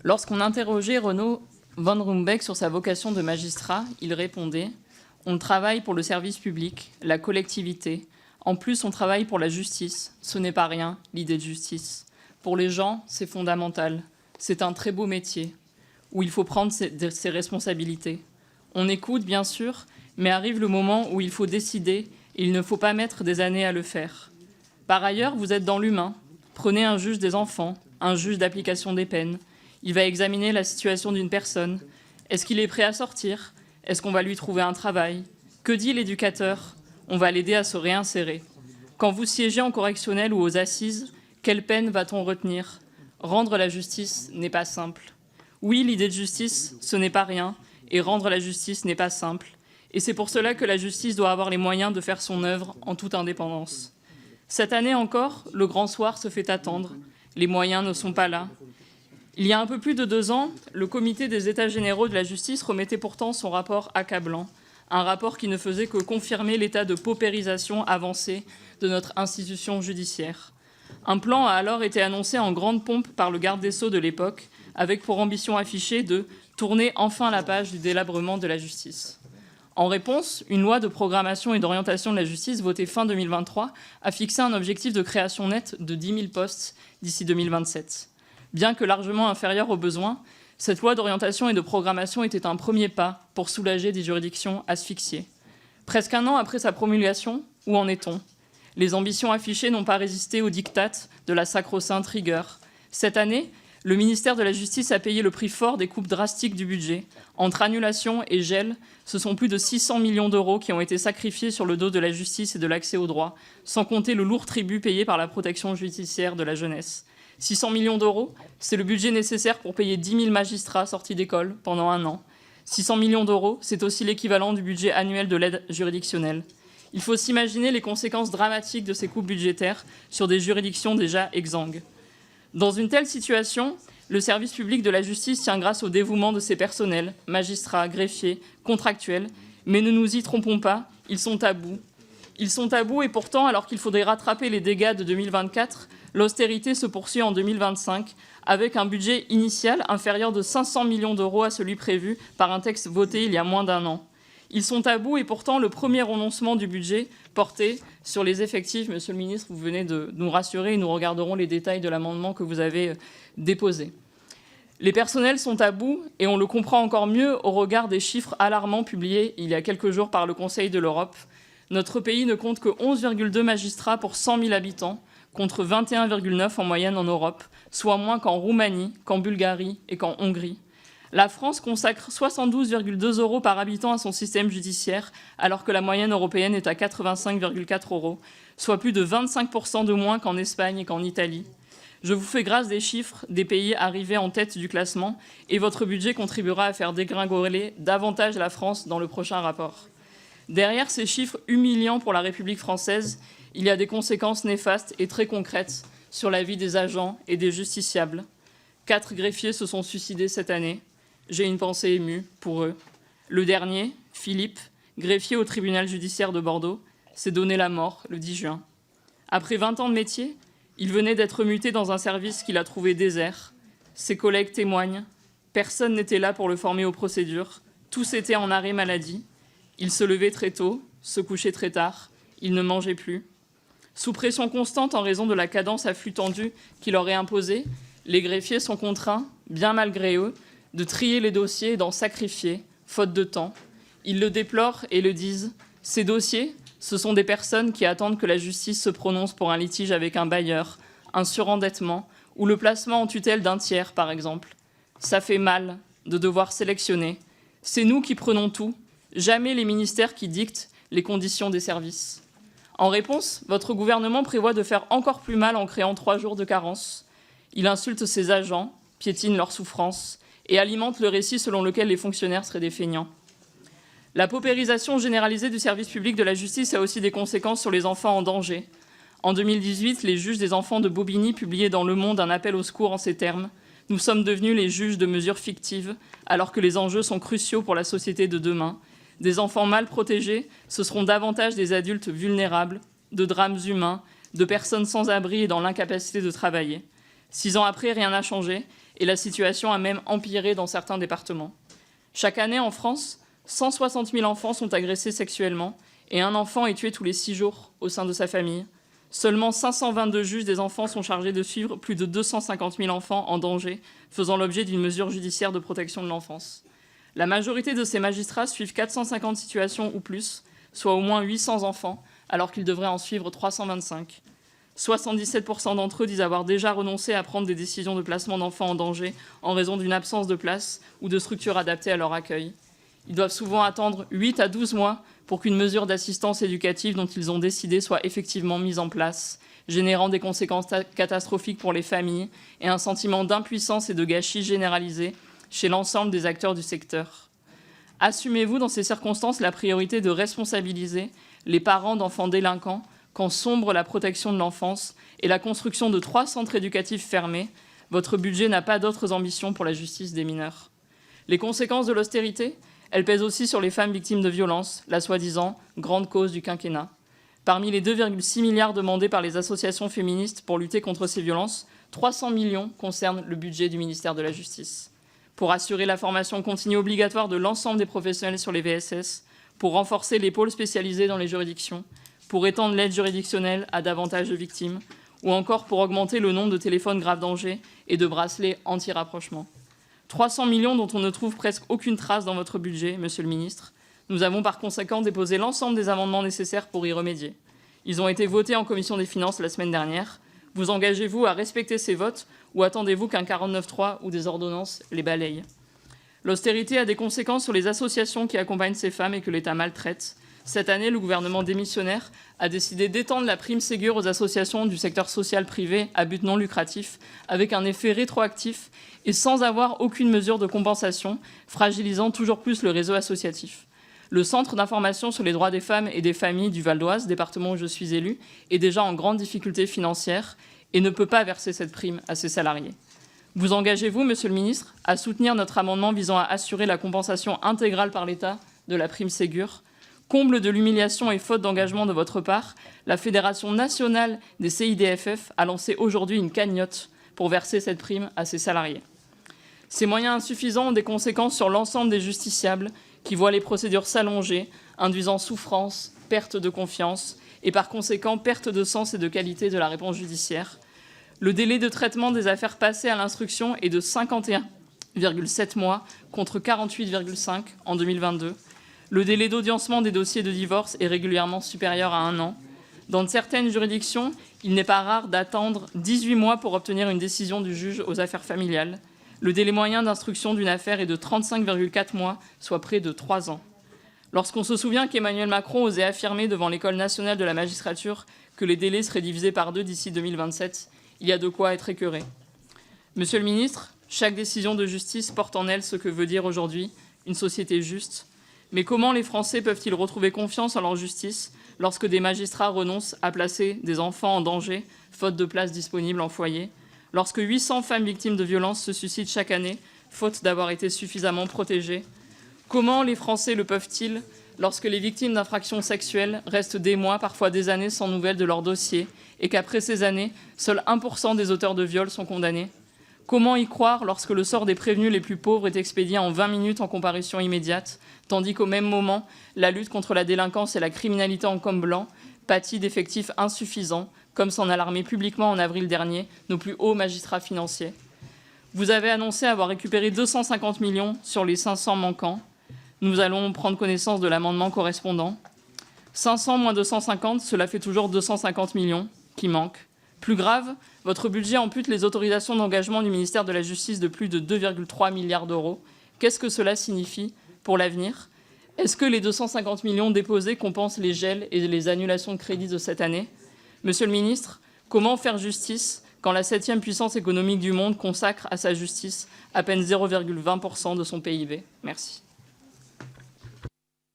Lorsqu'on interrogeait Renaud von Rumbeck sur sa vocation de magistrat, il répondait « On travaille pour le service public, la collectivité. En plus, on travaille pour la justice. Ce n'est pas rien, l'idée de justice. Pour les gens, c'est fondamental. C'est un très beau métier, où il faut prendre ses responsabilités. On écoute, bien sûr, mais arrive le moment où il faut décider et il ne faut pas mettre des années à le faire. Par ailleurs, vous êtes dans l'humain. Prenez un juge des enfants, un juge d'application des peines. Il va examiner la situation d'une personne. Est-ce qu'il est prêt à sortir? Est-ce qu'on va lui trouver un travail? Que dit l'éducateur? On va l'aider à se réinsérer. Quand vous siégez en correctionnel ou aux assises, quelle peine va-t-on retenir? Rendre la justice n'est pas simple. Oui, l'idée de justice, ce n'est pas rien, et rendre la justice n'est pas simple. Et c'est pour cela que la justice doit avoir les moyens de faire son œuvre en toute indépendance. Cette année encore, le grand soir se fait attendre. Les moyens ne sont pas là. Il y a un peu plus de 2 ans, le comité des États généraux de la justice remettait pourtant son rapport accablant, un rapport qui ne faisait que confirmer l'état de paupérisation avancé de notre institution judiciaire. Un plan a alors été annoncé en grande pompe par le garde des Sceaux de l'époque, avec pour ambition affichée de tourner enfin la page du délabrement de la justice. En réponse, une loi de programmation et d'orientation de la justice votée fin 2023 a fixé un objectif de création nette de 10 000 postes d'ici 2027. Bien que largement inférieure aux besoins, cette loi d'orientation et de programmation était un premier pas pour soulager des juridictions asphyxiées. Presque un an après sa promulgation, où en est-on? Les ambitions affichées n'ont pas résisté aux diktats de la sacro-sainte rigueur. Cette année, le ministère de la Justice a payé le prix fort des coupes drastiques du budget. Entre annulation et gel, ce sont plus de 600 millions d'euros qui ont été sacrifiés sur le dos de la justice et de l'accès au droit, sans compter le lourd tribut payé par la protection judiciaire de la jeunesse. 600 millions d'euros, c'est le budget nécessaire pour payer 10 000 magistrats sortis d'école pendant 1 an. 600 millions d'euros, c'est aussi l'équivalent du budget annuel de l'aide juridictionnelle. Il faut s'imaginer les conséquences dramatiques de ces coupes budgétaires sur des juridictions déjà exsangues. Dans une telle situation, le service public de la justice tient grâce au dévouement de ses personnels, magistrats, greffiers, contractuels, mais ne nous y trompons pas, ils sont à bout. Ils sont à bout et pourtant, alors qu'il faudrait rattraper les dégâts de 2024, l'austérité se poursuit en 2025 avec un budget initial inférieur de 500 millions d'euros à celui prévu par un texte voté il y a moins d'1 an. Ils sont à bout et pourtant le premier renoncement du budget porté sur les effectifs. Monsieur le ministre, vous venez de nous rassurer et nous regarderons les détails de l'amendement que vous avez déposé. Les personnels sont à bout et on le comprend encore mieux au regard des chiffres alarmants publiés il y a quelques jours par le Conseil de l'Europe. Notre pays ne compte que 11,2 magistrats pour 100 000 habitants, contre 21,9 en moyenne en Europe, soit moins qu'en Roumanie, qu'en Bulgarie et qu'en Hongrie. La France consacre 72,2 € par habitant à son système judiciaire, alors que la moyenne européenne est à 85,4 €, soit plus de 25% de moins qu'en Espagne et qu'en Italie. Je vous fais grâce des chiffres des pays arrivés en tête du classement et votre budget contribuera à faire dégringoler davantage la France dans le prochain rapport. Derrière ces chiffres humiliants pour la République française, il y a des conséquences néfastes et très concrètes sur la vie des agents et des justiciables. 4 greffiers se sont suicidés cette année. J'ai une pensée émue pour eux. Le dernier, Philippe, greffier au tribunal judiciaire de Bordeaux, s'est donné la mort le 10 juin. Après 20 ans de métier, il venait d'être muté dans un service qu'il a trouvé désert. Ses collègues témoignent. Personne n'était là pour le former aux procédures. Tous étaient en arrêt maladie. Il se levait très tôt, se couchait très tard. Il ne mangeait plus. Sous pression constante en raison de la cadence à flux tendu qu'il leur est imposée, les greffiers sont contraints, bien malgré eux, de trier les dossiers et d'en sacrifier, faute de temps. Ils le déplorent et le disent. Ces dossiers, ce sont des personnes qui attendent que la justice se prononce pour un litige avec un bailleur, un surendettement ou le placement en tutelle d'un tiers, par exemple. Ça fait mal de devoir sélectionner. C'est nous qui prenons tout, jamais les ministères qui dictent les conditions des services. En réponse, votre gouvernement prévoit de faire encore plus mal en créant 3 jours de carence. Il insulte ses agents, piétine leurs souffrances et alimente le récit selon lequel les fonctionnaires seraient des feignants. La paupérisation généralisée du service public de la justice a aussi des conséquences sur les enfants en danger. En 2018, les juges des enfants de Bobigny publiaient dans Le Monde un appel au secours en ces termes. « Nous sommes devenus les juges de mesures fictives, alors que les enjeux sont cruciaux pour la société de demain. Des enfants mal protégés, ce seront davantage des adultes vulnérables, de drames humains, de personnes sans abri et dans l'incapacité de travailler. 6 ans après, rien n'a changé, et la situation a même empiré dans certains départements. Chaque année, en France, 160 000 enfants sont agressés sexuellement et un enfant est tué tous les 6 jours au sein de sa famille. Seulement 522 juges des enfants sont chargés de suivre plus de 250 000 enfants en danger, faisant l'objet d'une mesure judiciaire de protection de l'enfance. La majorité de ces magistrats suivent 450 situations ou plus, soit au moins 800 enfants, alors qu'ils devraient en suivre 325. 77% d'entre eux disent avoir déjà renoncé à prendre des décisions de placement d'enfants en danger en raison d'une absence de place ou de structures adaptées à leur accueil. Ils doivent souvent attendre 8 à 12 mois pour qu'une mesure d'assistance éducative dont ils ont décidé soit effectivement mise en place, générant des conséquences catastrophiques pour les familles et un sentiment d'impuissance et de gâchis généralisé chez l'ensemble des acteurs du secteur. Assumez-vous dans ces circonstances la priorité de responsabiliser les parents d'enfants délinquants quand sombre la protection de l'enfance et la construction de 3 centres éducatifs fermés? Votre budget n'a pas d'autres ambitions pour la justice des mineurs. Les conséquences de l'austérité, elles pèsent aussi sur les femmes victimes de violences, la soi-disant grande cause du quinquennat. Parmi les 2,6 milliards demandés par les associations féministes pour lutter contre ces violences, 300 millions concernent le budget du ministère de la Justice. Pour assurer la formation continue obligatoire de l'ensemble des professionnels sur les VSS, pour renforcer les pôles spécialisés dans les juridictions, pour étendre l'aide juridictionnelle à davantage de victimes, ou encore pour augmenter le nombre de téléphones grave danger et de bracelets anti-rapprochement. 300 millions dont on ne trouve presque aucune trace dans votre budget, Monsieur le Ministre. Nous avons par conséquent déposé l'ensemble des amendements nécessaires pour y remédier. Ils ont été votés en commission des finances la semaine dernière. Vous engagez-vous à respecter ces votes ou attendez-vous qu'un 49.3 ou des ordonnances les balayent? L'austérité a des conséquences sur les associations qui accompagnent ces femmes et que l'État maltraite. Cette année, le gouvernement démissionnaire a décidé d'étendre la prime Ségur aux associations du secteur social privé à but non lucratif, avec un effet rétroactif et sans avoir aucune mesure de compensation, fragilisant toujours plus le réseau associatif. Le Centre d'information sur les droits des femmes et des familles du Val d'Oise, département où je suis élue, est déjà en grande difficulté financière et ne peut pas verser cette prime à ses salariés. Vous engagez-vous, Monsieur le Ministre, à soutenir notre amendement visant à assurer la compensation intégrale par l'État de la prime Ségur? Comble de l'humiliation et faute d'engagement de votre part, la Fédération nationale des CIDFF a lancé aujourd'hui une cagnotte pour verser cette prime à ses salariés. Ces moyens insuffisants ont des conséquences sur l'ensemble des justiciables qui voient les procédures s'allonger, induisant souffrance, perte de confiance et par conséquent perte de sens et de qualité de la réponse judiciaire. Le délai de traitement des affaires passées à l'instruction est de 51,7 mois contre 48,5 en 2022. Le délai d'audiencement des dossiers de divorce est régulièrement supérieur à 1 an. Dans certaines juridictions, il n'est pas rare d'attendre 18 mois pour obtenir une décision du juge aux affaires familiales. Le délai moyen d'instruction d'une affaire est de 35,4 mois, soit près de 3 ans. Lorsqu'on se souvient qu'Emmanuel Macron osait affirmer devant l'École nationale de la magistrature que les délais seraient divisés par 2 d'ici 2027, il y a de quoi être écœuré. Monsieur le ministre, chaque décision de justice porte en elle ce que veut dire aujourd'hui une société juste. Mais comment les Français peuvent-ils retrouver confiance en leur justice lorsque des magistrats renoncent à placer des enfants en danger, faute de places disponibles en foyer, lorsque 800 femmes victimes de violences se suicident chaque année, faute d'avoir été suffisamment protégées? Comment les Français le peuvent-ils lorsque les victimes d'infractions sexuelles restent des mois, parfois des années, sans nouvelles de leur dossier et qu'après ces années, seuls 1% des auteurs de viols sont condamnés? Comment y croire lorsque le sort des prévenus les plus pauvres est expédié en 20 minutes en comparution immédiate, tandis qu'au même moment, la lutte contre la délinquance et la criminalité en com blanc pâtit d'effectifs insuffisants, comme s'en alarmaient publiquement en avril dernier nos plus hauts magistrats financiers? Vous avez annoncé avoir récupéré 250 millions sur les 500 manquants. Nous allons prendre connaissance de l'amendement correspondant. 500 moins 250, cela fait toujours 250 millions qui manquent. Plus grave, votre budget ampute les autorisations d'engagement du ministère de la Justice de plus de 2,3 milliards d'euros. Qu'est-ce que cela signifie pour l'avenir? Est-ce que les 250 millions déposés compensent les gels et les annulations de crédits de cette année? Monsieur le ministre, comment faire justice quand la 7e puissance économique du monde consacre à sa justice à peine 0,20% de son PIB? Merci.